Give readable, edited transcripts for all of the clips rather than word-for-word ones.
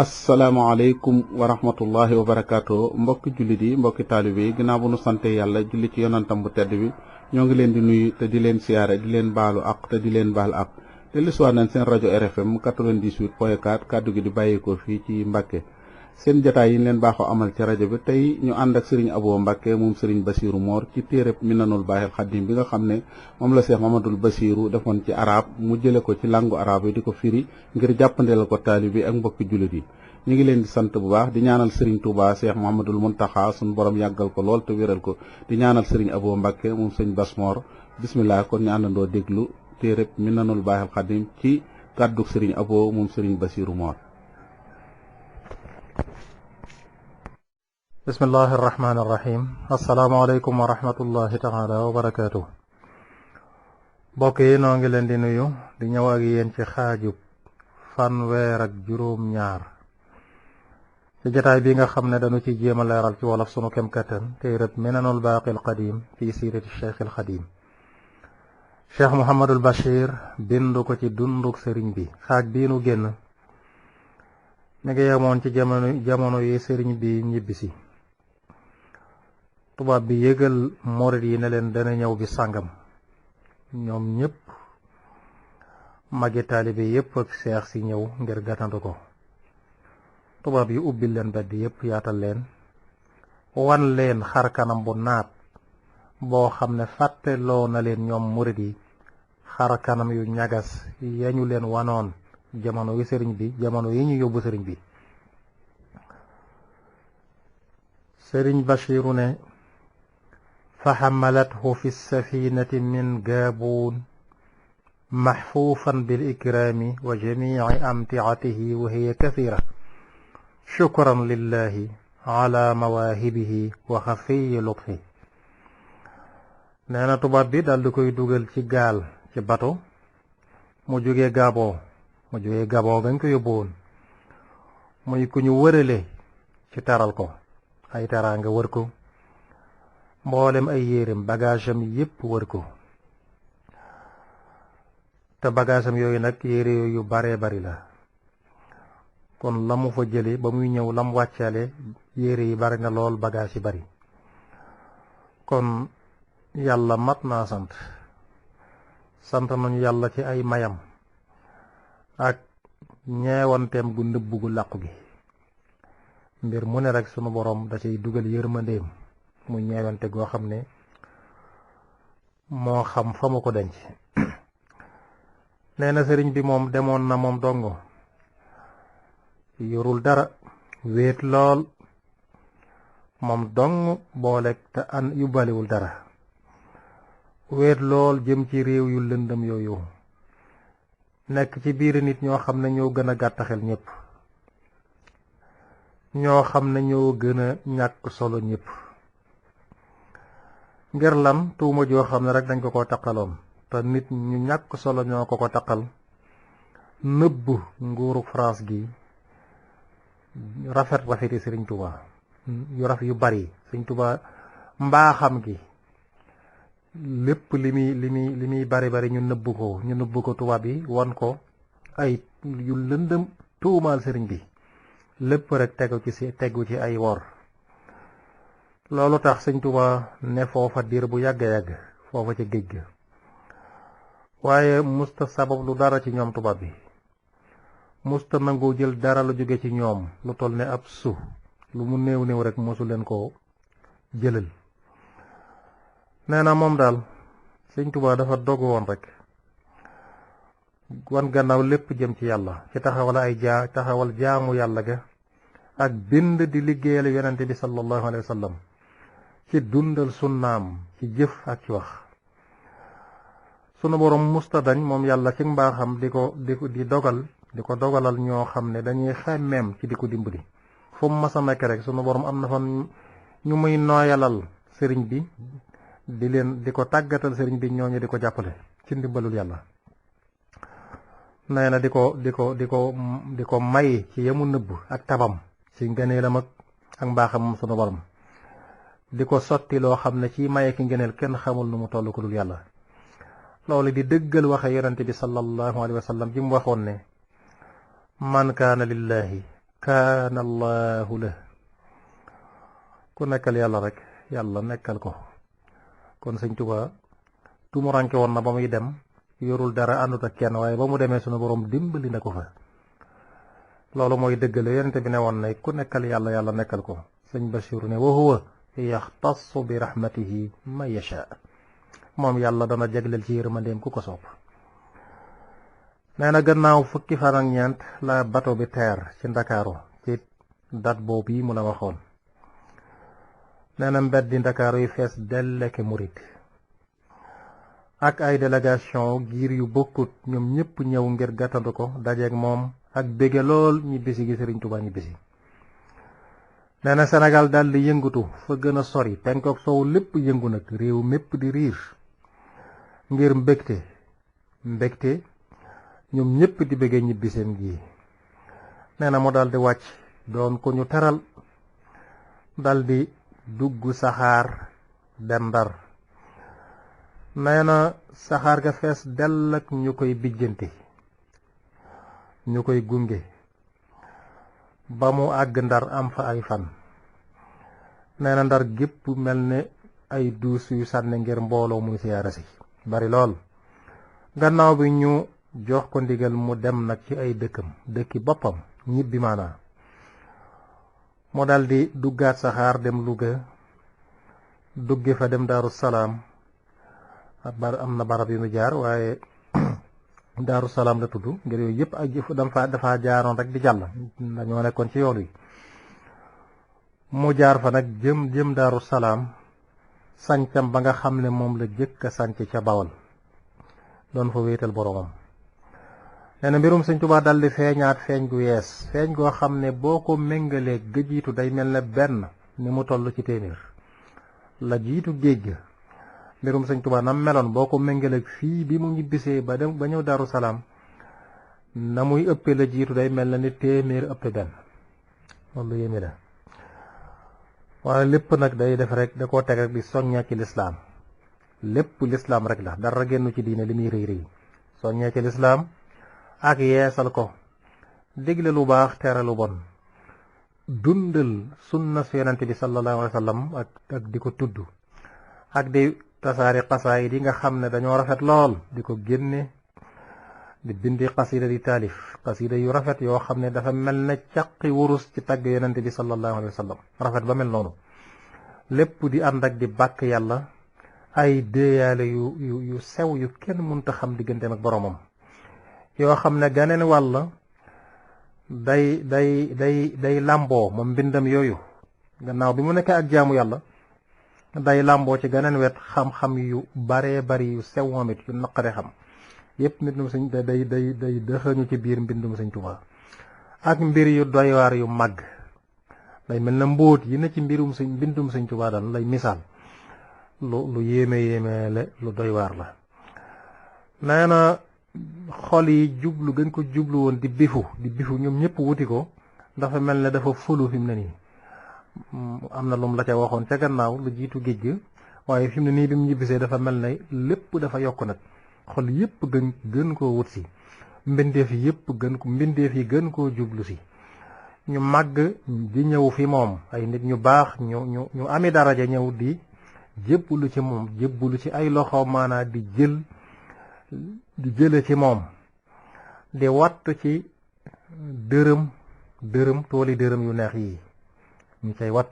asalaamaaleykum wa rahmatullahi wa barakaatu mbokki jullit yi mbokki taalibe yi ginnaaw bu nu sante yàlla julli ci yonantam bu tedd bi ñoo ngi leen di nuyu te di leen siyaare di leen baalu ak te di leen baal ak te lisuwaat nañ seen rajo RFM 98.4 kàddu gi di bàyyeekoo fii ci Mbàkke seen jataay yi leen baaxoo amal ci rajo bi tey ñu ànd ak sëriñ Abo Mbàkke moom sëriñ Basiiru Moor ci téereb Minanul Baaxil Xadim bi nga xam ne moom la Seex Mamadul Basiiru defoon ci arab mu jële ko ci langu arab yi di ko firi ngir jàppandeel ko taalibe bi ak mbokki jullit yi ñu ngi leen di sant bu baax di ñaanal sëriñ Touba Seex Muhammadul Muntaxa suñu borom yàggal ko lool te wéral ko di ñaanal sëriñ Abo Mbàkke moom sëñ Bas Moor bismillah kon ñu àndandoo déglu téereb Minanul Baaxil Xadim ci kàddu sëriñ Abo moom sëriñ Basiiru Moor. bismillahi irrahmani irrahim asalaamaaleykum wa rahmatullahi taala wa barakaatu. mbokk yi noo ngi leen di nuyu di ñëw ak yéen ci xaajub fanweer ak juróom-ñaar ci jataay bi nga xam ne dañu ci jéem a leeral ci wolof sunu kem kattan téereb Minanul Baaqil Qadiim fii siirati Cheikhil Xadim Cheikh Mouhamadul Bachir bindu ko ci dunduk sëriñ bi xaaj bii nu génn mi ngi yemoon ci jamono yi sëriñ bi ñibbisi tubaab bi yëgal morit yi ne leen dana ñëw bi sàngam ñoom ñëpp magi taalibe yëpp ak seex si ñëw ngir gàttandu ko tubaab yi ubbil leen bedd yëpp yaatal leen wan leen xar kanam bu naat boo xam ne fàtteloo na leen ñoom morit yi xar kanam yu ñagas yañu leen wanoon jamono yi ñu yóbbu sëriñ bi sëriñ Bachiru ne fa xamalathu fi safinati min gaabuun maxfuufan bil ikraami wa jamici amtiatihi wa hiya kathira shukran lillahi ala mawaahibihi wa xafiyi lutfi nee na tubaab bi daal di koy dugal ci gaal ci bato mu jógee Gabon gañ ko yóbbuwoon muy ku ñu wërale ci taral ko ay teraanga wër ko mboolem ay yéreem bagaasam yépp wër ko te bagaasam yooyu nag yére yooyu baree bari la kon la mu fa jële ba muy ñëw lam wàccaale yére yi bari na lool bagaas yi bari kon yàlla mat naa sant nañu yàlla ci ay mayam ak ñeewanteem gu nëbb gu làqu gi mbir mu ne rek sunu borom da cay dugal yërmandeem mu ñeewante goo xam ne moo xam fa mu ko denc nee na sëriñ bi moom demoon na moom dongo yorul dara wéet lool moom dong boole te an yóbbaalewul dara wéet lool jëm ci réew yu lëndëm yooyu nekk ci biir nit ñoo xam ne ñoo gën a gàtt xel ñëpp ñoo xam ne ñoo gën a ñàkk solo ñëpp ngir lan tuuma joo xam ne rek dañ ko taqaloon te nit ñu ñàkk solo ñoo ko taqal nëbb nguurug France gi rafeti Sëriñ Tuubaa yu bari Sëriñ Tuubaa mbaaxam gi lépp li muy bari ñu nëbb ko tubaab yi wan ko ay yu lëndëm tuumaal sëriñ bi lépp rek tegu ci ay wor loolu tax Sëriñ Tuubaa ne foofa diir bu yàgg foofa ca géej ga waaye musta sabab lu dara ci ñoom tubaab bi musta nangoo jël dara lu jóge ci ñoom lu toll ne ab su lu mu néew rek mosu leen ko jëlal nee na moom daal Sëriñ Tuubaa dafa dogu woon rek wan gannaaw lépp jëm ci yàlla ci taxawal jaamu yàlla ga ak bind di liggéeyal yonente bi sallallahu alayhi wa sallam ci dundal sunnaam ci jëf ak ci wax sunu borom musta dañ moom yàlla ci mbaaxam di dogalal ñoo xam ne dañuy xemmeem ci di ko dimbali fu mu mas a nekk rek sunu borom am na fa ñu muy nooyalal sëriñ bi di ko tàggatal sëriñ bi ñooñu di ko jàppale ci ndimbalul yàlla nee na di ko may ci yemu nëbb ak tabam ci ngëneelam ak mbaaxam moom sunu borom di ko sotti loo xam ne ci maye ki ngëneel kenn xamul nu mu toll ko dul yàlla loolu di dëggal waxe yonente bi sallallahu alayhi wa sallam ji mu waxoon ne man kaana lillahi kaana allahu la ku nekkal yàlla rek yàlla nekkal ko. kon sëñ Tuubaa tumuranke woon na ba muy dem yorul dara àndut ak kenn waaye ba mu demee sunu borom dimbali na ko fa. loolu mooy dëggale yonente bi ne woon ne ku nekkal yàlla yàlla nekkal ko. sëñ Bachir ne wa huwa yaxtassu bi rahmatihi man yasha moom yàlla dana jagleel ci yërmandeem ku ko soob. nee na gannaaw fukki fan ak ñeent la bato bi teer ci Ndakaaru ci dat boobu yi mu la waxoon. nee na mbeddi Ndakaaru yi fees delleke murit ak ay délégation giir yu bokkut ñoom ñëpp ñëw ngir gàttandu ko dajeeg moom ak bége lool ñibbisi gi Sëriñ Tuubaa ñibbisi. nee na Sénégal daal di yëngatu fa gën a sori penkook soow lépp yëngu nag réew mépp di riir ngir mbégte ñoom ñëpp di bége ñibbiseem gi. nee na mu daal di wàcc doon ko ñu teral dal di dugg saxaar dem Ndar. nee na saxaar ga fees dell ak ñu koy bijjanti ñu koy gunge ba mu àgg Ndar am fa ay fan. nee na Ndar gépp mel ne ay duus yu sànni ngir mbooloo muy siyaara si bari lool. gannaaw bi ñu jox ko ndigal mu dem nag ci ay dëkki boppam ñibbi maanaa. mu daldi duggaat saxaar dem Louga dugge fa dem Daaru Salaam am na barab yu mu jaar waaye Daaru Salaam la tudd ngir yooyu yëpp ak jëf dafa jaaroon rek di jàll dañoo nekkoon ci yoon wi. mu jaar fa nag jëm Daaru Salaam sancam ba nga xam ne moom la jëkk a sanc ca Bawol doon fa wéetal boromam. nee na mbirum Sëñ Tuubaa daldi feeñaat feeñ gu yees feeñ goo xam ne boo ko méngalee gëjiitu day mel ne benn ni mu toll ci téeméer. la jiitu géej ga mbirum Sëñ Tuubaa nam meloon boo ko méngaleeg fii bi mu ñibbisee ba ñëw Daaru Salaam na muy ëppee la jiitu day mel na ni téeméer ëppe benn loolu yéeme la. waaye lépp nag day def rek da koo teg rek di soññee ci lislaam lépp lislaam rek la dara génnu ci diine li muy rëy rëy soññee ci lislaam ak yeesal ko digle lu baax tere lu bon dundal sunna su yonente bi sallallahu alayhi wa sallam ak di ko tudd ak di tasaari xasaayid yi nga xam ne dañoo rafet lool di ko génne di bindi xasida di taalif xasida yu rafet yoo xam ne dafa mel ne caqi wurus ci tagg yonente bi sallallahu alayhi wa sallam rafet ba mel noonu lépp di ànd ak di bàkk yàlla ay déeyaale yu sew yu kenn mënta xam digganteem ak boromam yoo xam ne ganeen wàll day làmboo moom mbindam yooyu gannaaw bi mu nekkee ak jaamu yàlla day làmboo ci ganeen wet xam-xam yu baree bari yu sew moom it yu naqare xam yépp mbindum sëñ day dëxañu ci biir mbindum Sëñ Tuubaa ak mbir yu doywaar yu màgg day mel na mbóot yi ne ci mbindum Sëñ Tuubaa daal lay misaal lu yéeme la lu doywaar la. nee na xol yi jublu gën ko jublu woon di bifu ñoom ñëpp wuti ko dafa mel ne dafa fulu fi mu ne nii am na lum la ca waxoon ca gannaaw lu jiitu géej gi waaye fi mu ne nii bi mu ñibbisee dafa mel ne lépp dafa yokk nag xol yëpp gën koo wut si mbindeef yi gën koo jublu si ñu màgg di ñëw fi moom ay nit ñu baax ñu ami daraja ñëw di jébbalu ci moom jébbalu ci ay loxo maanaa di jële ci moom di wattu ci dërëm tooli dërëm yu neex yi ñu cay watt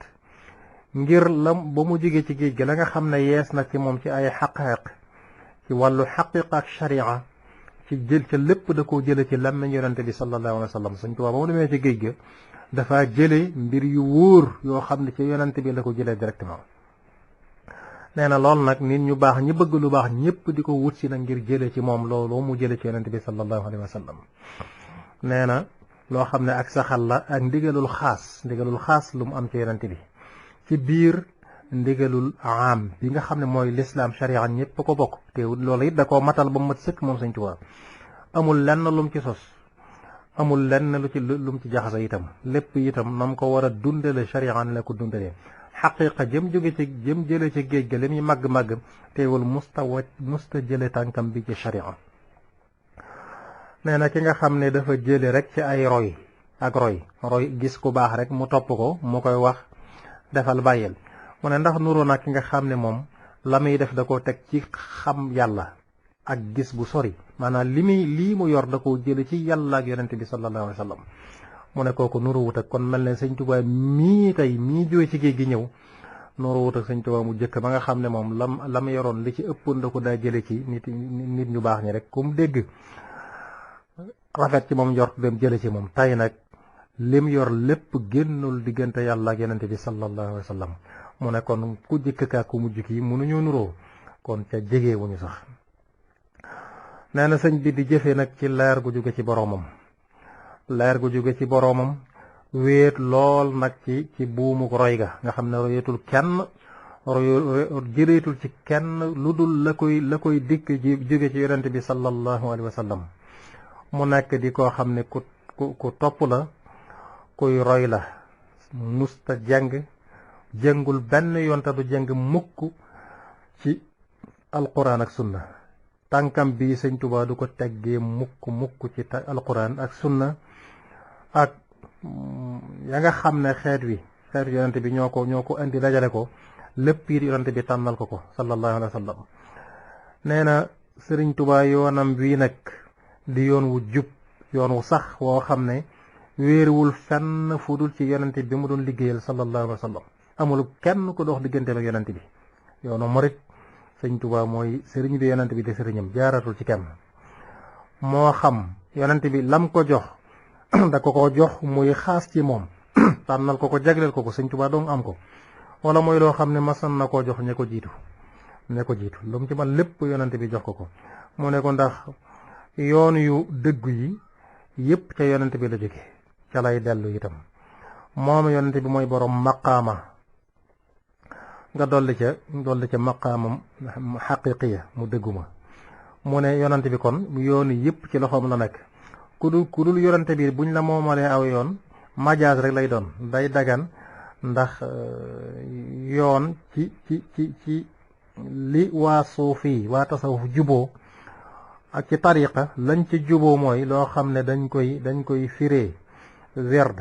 ngir lam ba mu jógee ci géej gi la nga xam ne yees na ci moom ci ay xaqaiq ci wàllu xaqiqa ak sharia ci jël ca lépp da koo jële ci làmmiñ yonente bi sallallahu alayhi wa sallam Sëñ Tuubaa ba mu demee ci géej ga dafa jële mbir yu wóor yoo xam ne ci yonente bi la ko jëlee directement. nee na loolu nag nit ñu baax ñi bëgg lu baax ñëpp di ko wut si nag ngir jële ci moom loolu mu jële ci yonente bi sallallahu alayhi wa sallam. nee na loo xam ne ak saxal la ak ndigalul xaas lu mu am ci yonente bi ci biir ndigalul am bi nga xam ne mooy lislaam sharia ñëpp ko bokk te loolu it da koo matal ba mu mat sëkk moom Sëñ Tuubaa amul lenn lu mu ci sos amul lenn lu mu ci jaxasa itam lépp itam nam ko war a dundale sharia la ko dundalee xaqiqa jëm jële ci géej ga li muy màgg-màgg teewul musta jële tànkam bi ci sharia. nee na ki nga xam ne dafa jële rek ci ay roy ak roy gis ku baax rek mu topp ko mu koy wax defal bàyyil. mu ne ndax nuroo nag ki nga xam ne moom la muy def da koo teg ci xam yàlla ak gis bu sori maanaam lii mu yor da koo jële ci yàlla ak yonente bi sallallahu alayhi wa sallam. mu ne kooku nuru wut ak kon mel ne sëñ Tuubaa mii jóge ci géej gi ñëw nuru wut ak sëñ Tuubaa mu jëkk ba nga xam ne moom lam yoroon li ci ëppoon da ko daa jële ci nit ñu baax ñi rek ku mu dégg rafet ci moom njort dem jële ci moom. tay nag lim yor lépp génnul diggante yàlla ak yonente bi sallallahu alayhi wa sallam. mu ne kon ku jëkk kaa ku mujj kii mënuñoo nuroo kon ca jege wuñu sax. nee na sëñ bi di jëfee nag ci leer gu jóge ci boroomam wéet lool nag ci buumuk roy ga nga xam ne royeetul kenn jëreetul ci kenn lu dul la koy dikk jóge ci yonente bi sallallahu alayhi wa sallam. mu nekk di koo xam ne ku topp la kuy roy la musta jëngul benn yoon te du jëng mukk ci alquran ak sunna. tànkam bi sëñ Tuubaa du ko teggee mukk ci alquran ak sunna ak ya nga xam ne xeet yonente bi ñoo ko indi dajale ko lépp yi yonente bi tànnal ko sallallahu alayhi wa sallam. nee na sëriñ Tuubaa yoonam bii nag di yoon wu jub yoon wu sax woo xam ne wéeruwul fenn fu dul ci yonente bi mu doon liggéeyal sallallahu alayhi wa sallam. amul kenn ku dox digganteem ak yonente bi. yoonu murit sëñ Tuubaa mooy sëriñ bi yonente bi di sëriñam jaaratul ci kenn. moo xam yonente bi lam ko jox da ko jox muy xaas ci moom tànnal ko jagleel ko sëñ Tuubaa dong am ko wala mooy loo xam ne masan na koo jox ñe ko jiitu lu mu ci man lépp yonente bi jox ko. mu ne ko ndax yoon yu dëggu yi yépp ca yonente bi la jóge ca lay dellu itam. moom yonente bi mooy borom maqaama nga dolli ca maqaamam xaqiqiya mu dëgguma. mu ne yonente bi kon yoon yépp ci loxoom la nekk. ku dul yonente bi buñ la moomalee aw yoon majaas rek lay doon day dagan ndax yoon ci li waa suufi waa tasawuf juboo ak ci tariqa lañ ci juboo mooy loo xam ne dañ koy firee werd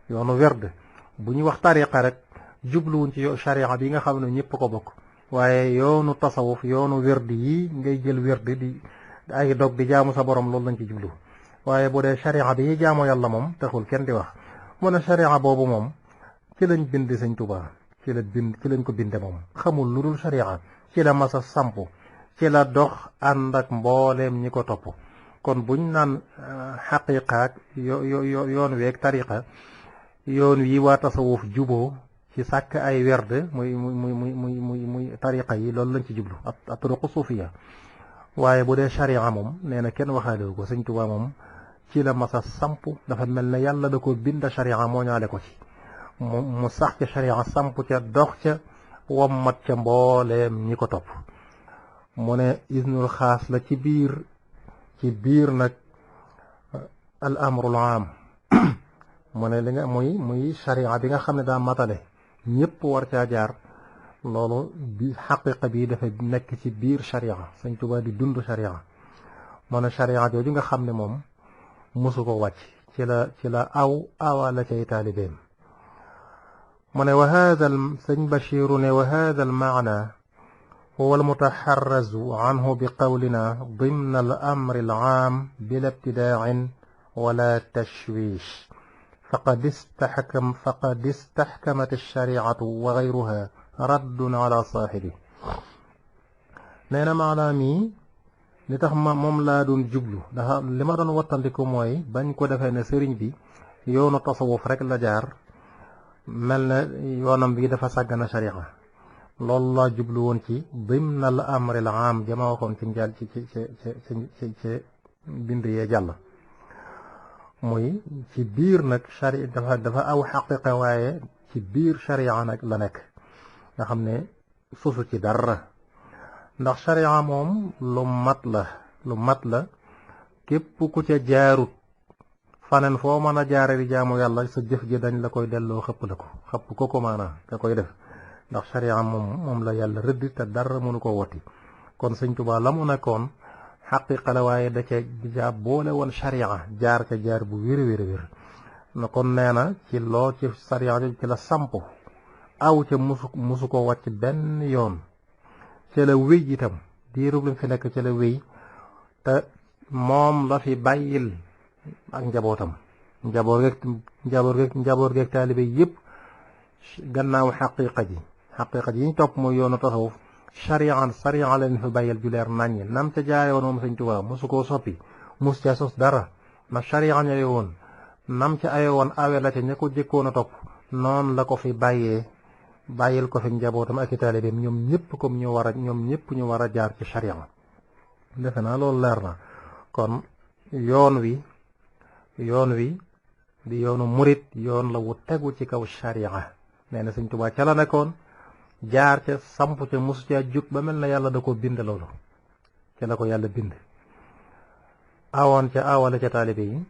yoonu werd bu ñu wax tariqa rek jubluwuñ ci sharia bi nga xam ne ñëpp ko bokk waaye yoonu tasawuf yoonu werd yi ngay jël werd di ay dog di jaamu sa borom loolu lañ ci jublu. waaye bu dee sharia bi jaamu yàlla moom taxul kenn di wax. mu ne sharia boobu moom ci lañ bind sëñ Tuubaa ci lañ ko binde moom xamul lu dul sharia ci la masa sampu ci la dox ànd ak mbooleem ñi ko topp. kon buñ naan xaqiqaak yoon weeg tariqa yoon wi waa tasawuf juboo ci sàkk ay werd muy tariqa yi loolu lañ ci jublu ak turuqu suufiya. waaye bu dee sharia moom nee na kenn waxaalewu ko sëñ Tuubaa moom ci la masa samp dafa mel ne yàlla da ko bind sharia moo ñaale ko ci mu sax ca sharia samp ca dox ca wommat ca mbooleem ñi ko topp. mu ne isnul xaas la ci biir nag al amrul am mu ne li nga muy sharia bi nga xam ne daa matale ñëpp war caa jaar loolu bi xaqiqa bi dafa nekk ci biir sharia sëñ Tuubaa di dund sharia. mu ne sharia jooju nga xam ne moom mosu ko wàcc ci la awala cay taalibeem. mu ne wa hada sëñ Bachiru ne wa hada al maana huwa al mutaxarrazu anhu bi qawlina dimna al amri al aam bila ibtidaacin wala tashwiish faqad istahkamat alshariatu wa gayruha raddun ala saaxibi. nee na maanaam yi li tax moom laa doon jublu dafa li ma doon wattandiku mooy bañ ko defee ne sëriñ bi yoonu tasawuf rek la jaar mel na yoonam bi dafa sàggana sharia loolu laa jublu woon ci dimna al amri al aam jama waxoon ci njàll ci bind yee jàll. muy ci biir nag sharia dafa aw xaqiqa waaye ci biir sharia nag la nekk nga xam ne susu ci dara ndax sharia moom lu mat la képp ku ca jaarut faneen foo mën a jaare di jaamu yàlla sa jëf ji dañ la koy delloo xëpp ko maana ka koy def ndax sharia moom la yàlla rëdd te dara mënu ko woti. kon sëñ Tuubaa la mu nekkoon xaqiqa la waaye da ca boole woon sharia jaar ca jaar bu wér na kon nee na ci loo ci sharia ci la samp aw ca musu ko wàcc benn yoon ca la wéy itam diirub lim fi nekk ca la wéy te moom la fi bàyyil ak njabootam njaboot geeg taalibe yëpp gannaaw xaqiqa ji yi ñu topp mooy yoonu tasawuf sharia leen fi bàyyil ju leer naññi nam ca jaare woon moom Sëñ Tuubaa mosu koo soppi mus ca sos dara na sharia ñëwee woon nam ca aye woon awe la ca ña ko jëkkoon a topp noonu la ko fi bàyyil ko fi njabootam ak i taalibeem ñoom ñëpp ñu war a jaar ci sharia defe naa loolu leer na kon yoon wi di yoonu murit yoon la wu tegu ci kaw sharia nee na Sëñ Tuubaa ca la nekkoon jaar ca samp ca mosu caa jug ba mel na yàlla da ko bind loolu ca la ko yàlla bind awoon ca awale ca taalibe yi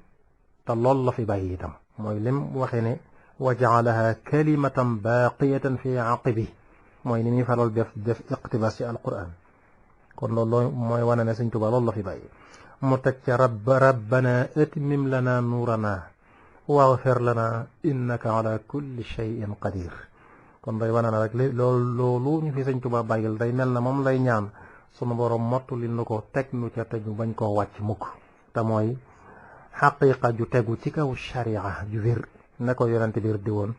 te loolu la fi bàyyi itam mooy lim waxe ne wa jaalaha kalimatan baqiyatan fi aqibi mooy ni muy faral def iqtibas ci alquran kon loolu mooy wane ne Sëñ Tuubaa loolu la fi bàyyi mu teg ca rabbana atmim lana nuurana waghfir lana innaka ala kulli shay'in qadir kon day wane na rek loolu ñu fi Sëñ Tuubaa bàyyil day mel na moom lay ñaan sunu borom mottu li nu ko teg nu ca te ñu bañ koo wàcc mukk te mooy xaqiqa ju tegu ci kaw sharia ju wér ne ko yonente biir di woon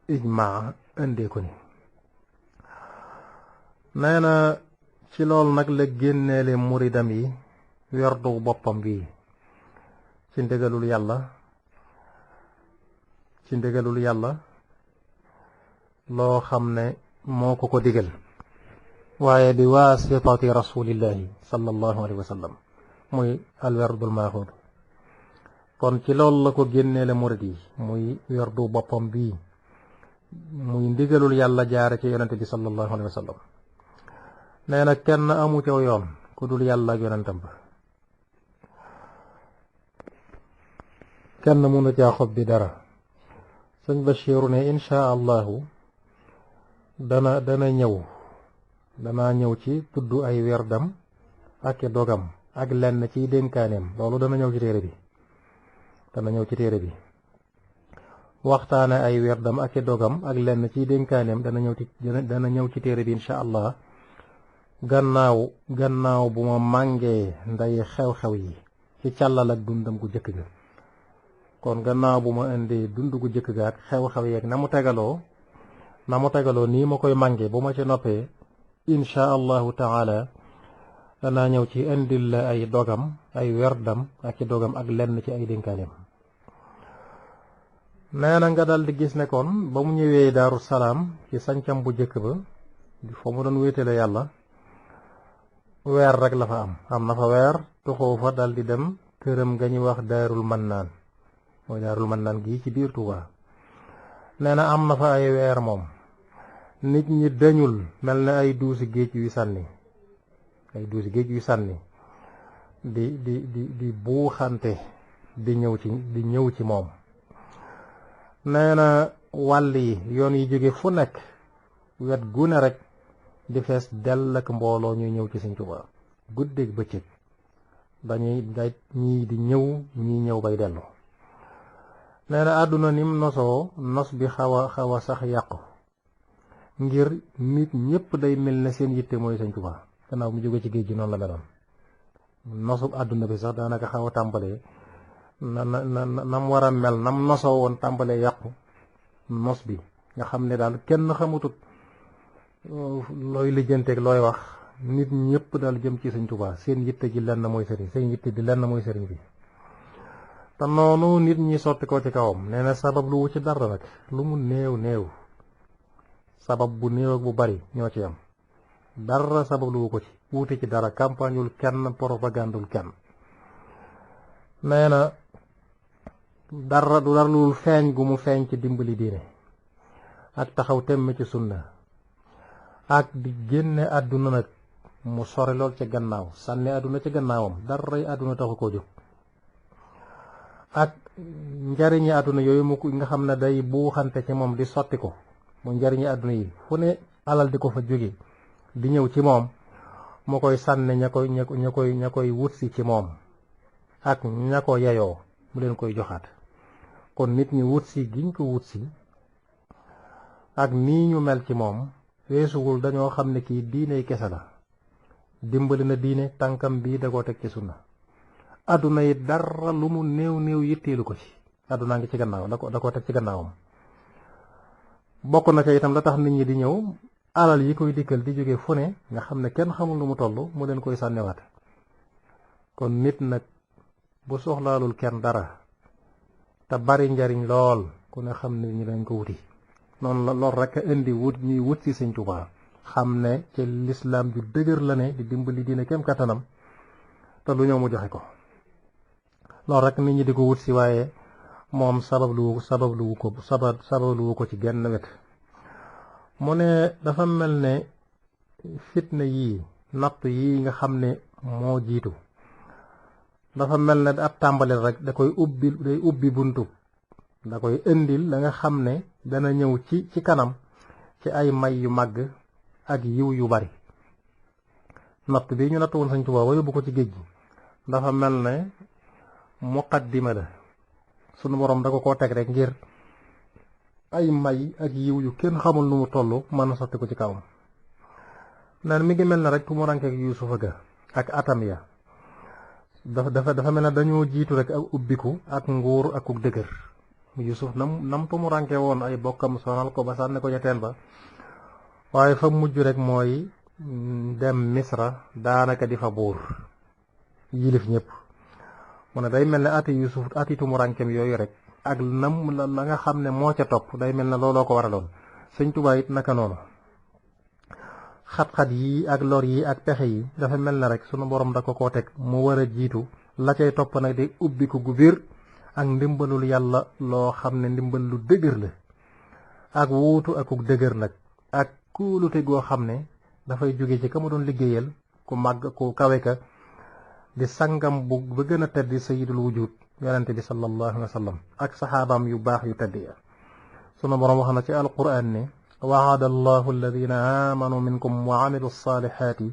ijmaa indee ko ni nee na ci loolu nag la génneele muridam yi werdu boppam bii ci ndigalul yàlla loo xam ne moo ko digal waaye bi waasitati rasulillahi sallallahu alayhi wa sallam muy alwerdul maaxuud kon ci loolu la ko génneele murid yi muy werdu boppam bii muy ndigalul yàlla jaare ci yonente bi sallallahu alayhi wa sallam nee na kenn amu caw yoon ku dul yàlla ak yonentam ba kenn mënu caa xob bi dara sëñ Bachiru ne insha allahu danaa ñëw ci tudd ay werdam ak dogam ak lenn ciy dénkaaneem loolu dana ñëw ci téere bi waxtaane ay werdam ak dogam ak lenn ciy dénkaaneem dana ñëw ci téere bi insha allah gannaaw bu ma màngee nday xew-xew yi ci càllal ak dundam gu jëkk ga kon gannaaw bu ma indee dund gu jëkk ga ak xew-xew yeeg na mu tegaloo nii ma koy màngee bu ma ci noppee insha allahu taala danaa ñëw ci indil la ay dogam ay werdam ak dogam ak lenn ci ay dénkaaneem nee na nga dal di gis ne kon ba mu ñëwee Daaru Salaam ci sancam bu jëkk ba fa mu doon wéetale yàlla weer rek la fa am na fa weer tuxoo fa dal di dem këram nga ñuy wax Daarul Mannaan mooy Daarul Mannaan gii ci biir Tuuba nee na am na fa ay weer moom nit ñi dañul mel na ay duusi géej yu sànni di buuxante di ñëw ci moom nee na wàll yi yoon yi jóge fu nekk wet gu ne rek di fees dell ak mbooloo ñuy ñëw ci Sëñ Tuubaa guddeeg bëccëg ñii di ñëw bay dellu nee na àdduna nim nosoo nos bi xaw a sax yàqu ngir nit ñëpp day mel ne seen yitte mooy Sëñ Tuubaa gannaaw mu jóge ci géej gi noonu la meloon nosub àdduna bi sax daanaka xaw a tàmbalee nam war a mel nam nosoo woon tàmbalee yàqu nos bi nga xam ne daal kenn xamutut looy lijjanteeg looy wax nit ñëpp daal jëm ci Sëñ Tuubaa seen yitte ji lenn mooy sëriñ seen yitte di lenn mooy sëriñ bi te noonu nit ñi sotti ko ci kawam nee na sabab lu wu ci dara nag lu mu néew sabab bu néew ak bu bari ñoo ci am dara sabab lu wu ko ci wuute ci dara campagneul kenn propagandul kenn nee na dara du dara lu feeñ gu mu feeñ ci dimbali diine ak taxaw temm ci sunna ak di génne àdduna nag mu sore lool ca gannaaw sànni àdduna ca gannaawam daray àdduna taxu koo jóg ak njariñi àdduna yooyu mu nga xam ne day buuxante ci moom di sotti ko mu njariñi àdduna yi fu ne alal di ko fa jóge di ñëw ci moom mu koy sànni ña koy wutsi ci moom ak ña ko yeyoo mu leen koy joxaat. kon nit ñi wutsi giñ ko wutsi ak nii ñu mel ci moom weesuwul dañoo xam ne kii diiney kese la, dimbali na diine, tànkam bii da koo teg ci sunna. adduna yi dara lu mu néew néew yitteelu ko ci, addunaa ngi ci gannaaw da koo teg ci gannaawam. bokk na ca itam la tax nit ñi di ñëw alal yi koy dikkal di jóge fu ne nga xam ne kenn xamul lu mu toll mu leen koy sànniwaat. kon nit nag bu soxlaalul kenn dara te bari njariñ lool ku ne xam nit ñi dañ ko wuti. noonu la lool rek a indi ñuy wut ci Sëñ Tuubaa, xam ne ci lislaam ju dëgër la ne di dimbali diine kem kattanam te lu ñëw mu joxe ko. loolu rek nit ñi di ko wut si, waaye moom sababluwu ko ci genn wet. mu ne dafa mel ne fitna yii, natt yii nga xam ne moo jiitu, dafa mel ne ab tàmbalil rek day ubbi buntu, da koy indil la nga xam ne dana ñëw ci kanam ci ay may yu màgg ak yiw yu bari. natt bi ñu natt woon Sëñ Tuubaa ba yóbbu ko ci géej gi dafa mel ne muqaddima la, sunu borom da ko koo teg rek ngir ay may ak yiw yu kenn xamul nu mu toll mën a sotti ko ci kawam. naan mi ngi mel ne rek tumuranke ak Yuusufa ga ak atam ya dafa mel ne dañoo jiitu rek ak ubbiku ak nguur ak uk dëgër. Yuusuf nam tumuranke woon ay bokkam sonal ko ba sànni ko ca teen ba, waaye fa mujj rek mooy dem Misra daanaka di fa buur yilif ñëpp. mu ne day mel ne ati Yuusuf ati tumurankem yooyu rek ak nam la nga xam ne moo ca topp day mel ne looloo ko waraloon. Sëñ Tuubaa it naka noonu, xat-xat yi ak lor yi ak pexe yi dafa mel ne rek sunu borom da ko koo teg mu war a jiitu, la cay topp nag di ubbiku gu biir ak ndimbalul yàlla loo xam ne ndimbal lu dëgër la, ak wuutu akuk dëgër nag ak kuulute goo xam ne dafay jóge ci ka mu doon liggéeyal ku màgg ku kawe ka di sangam bu ba gën a tedd sayyidul wujud yonente bi sallallahu alayhi wa sallam ak saxaabaam yu baax yu tedd ya. sunu borom wax na ci alquran ne wa'ada allahu alladina amanu minkum wa amilu salihati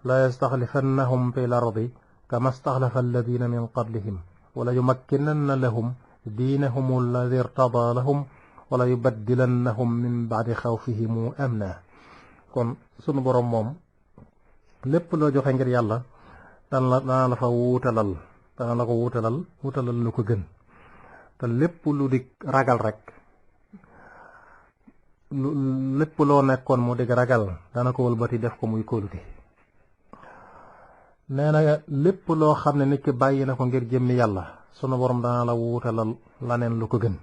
la yastaxlifannahum fi l ardi kama staxlafa alladina min qablihim wala yumakkinanna lahum diinahum alladi irtada lahum wala yubaddilannahum min ba'di xawfihim amna. kon sunu borom moom lépp loo joxe ngir yàlla dana la fa wuutalal, dana la ko wuutalal lu ko gën. te lépp lu di ragal rek, lépp loo nekkoon mu dig ragal dana ko wëlbati def ko muy kóolute. nee na lépp loo xam ne nit ki bàyyi na ko ngir jëmmi yàlla sunu borom dana la wuutalal laneen lu ko gën.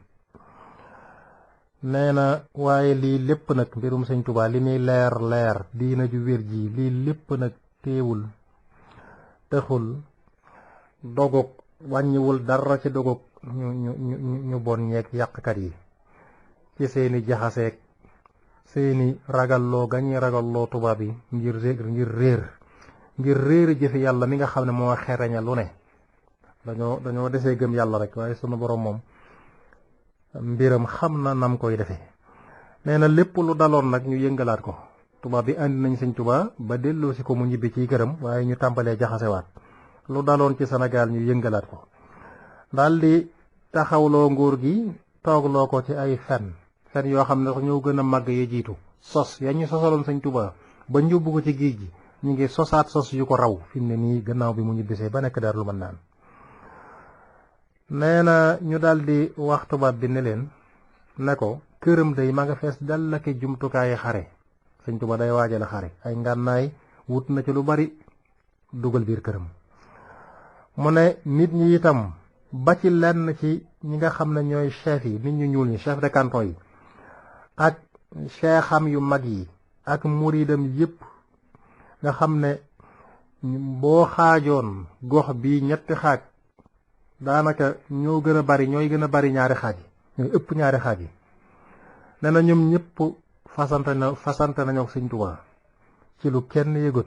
nee na waaye lii lépp nag mbirum Sëñ Tuubaa li muy leer diina ju wér ji lii lépp nag teewul texul dogog wàññiwul dara ci dogog ñu bon ñeeg yàqkat yi ci seeni jaxaseeg seeni ragalloo gañuy ragalloo tubaab yi ngir réer jëfi yàlla mi nga xam ne moo xereña lu ne. dañoo desee gëm yàlla rek, waaye sunu borom moom mbiram xam na nam koy defee. nee na lépp lu daloon nag ñu yëngalaat ko. tubaab bi andi nañ Sëñ Tuubaa ba delloo si ko mu ñibbi ci këram, waaye ñu tàmbalee jaxasewaat lu daloon ci Sénégal ñu yëngalaat ko. daldi taxawloo nguur gi toogloo ko ci ay fen yoo xam ne ñoo gën a màgg ya jiitu. sos ya ñu sosaloon Sëñ Tuubaa ba njubbu ko ci géej gi ñu ngi sosaat sos yu ko raw fi mu ne nii gannaaw bi mu ñibbisee ba nekk Daaru Manaan. nee na ñu daldi wax tubaab bi ne leen ne ko këram day ma nga fees dal la ki jumtukaayi xare. Sëñ Tuubaa day waajal xare, ay ngànnaay wut na ci lu bari dugal biir këram. mu ne nit ñi itam ba ci lenn ci ñi nga xam ne ñooy chef yi, nit ñu ñuul ñi, chef de canton yi ak cheikham yu mag yi ak muridam yépp nga xam ne boo xaajoon gox bi ñetti xaaj daanaka ñooy gën a bari ñaari xaaj yi, ñooy ëpp ñaari xaaj yi. nee na ñoom ñëpp fasante nañoo ak Sëñ Tuubaa ci lu kenn yëgut,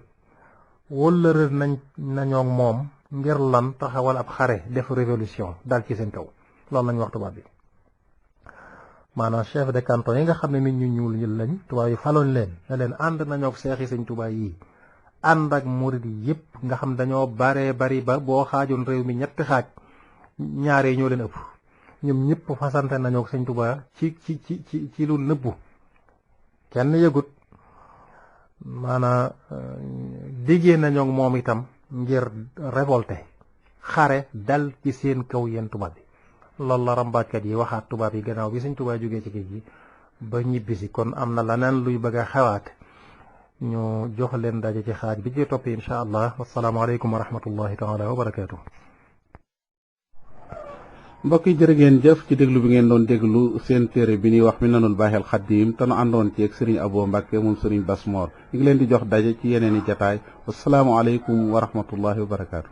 wóllëre nañoo moom ngir lan taxawal ab xare def révolution dal ci seen kaw. loolu lañ wax tubaab bi, maanaam chef de canton yi nga xam ne nit ñu ñuul ñi lañ tubaab yi faloon leen ne leen ànd nañoo ak seexi Sëñ Tuubaa yi ànd ak murid yépp nga xam dañoo baree bari ba boo xaajoon réew mi ñetti xaaj ñaaree ñoo leen ëpp ñoom ñëpp fasante nañoo sëñ Tuubaa ci lu nëbbu kenn yëgut maanaa diggee nañoo moom itam ngir révolté xare dal ci seen kaw yéen tubaab bi loolu la rambaajkat yi waxaat tubaab yi gannaaw bi sëñ Tuubaa jógee ci géej gi ba ñibbisi kon am na leneen luy bëgg a xewaat ñu jox leen daje ci xaaj bi ci topp insha allah wasalaamaaleykum wa rahmatullahi taala wa barakaatu. mbokk yi jërë ngeen jëf ci déglu bi ngeen doon déglu seen téere bi ñuy wax Minanul Baaxil Xaddiim te nu àndoon ci ak Serigne Abo Mbacke moom Serigne Bass Mor ñu ngi leen di jox daje ci yeneen i jataay wasalaamualeykum wa rahmatullahi wa barakaatu.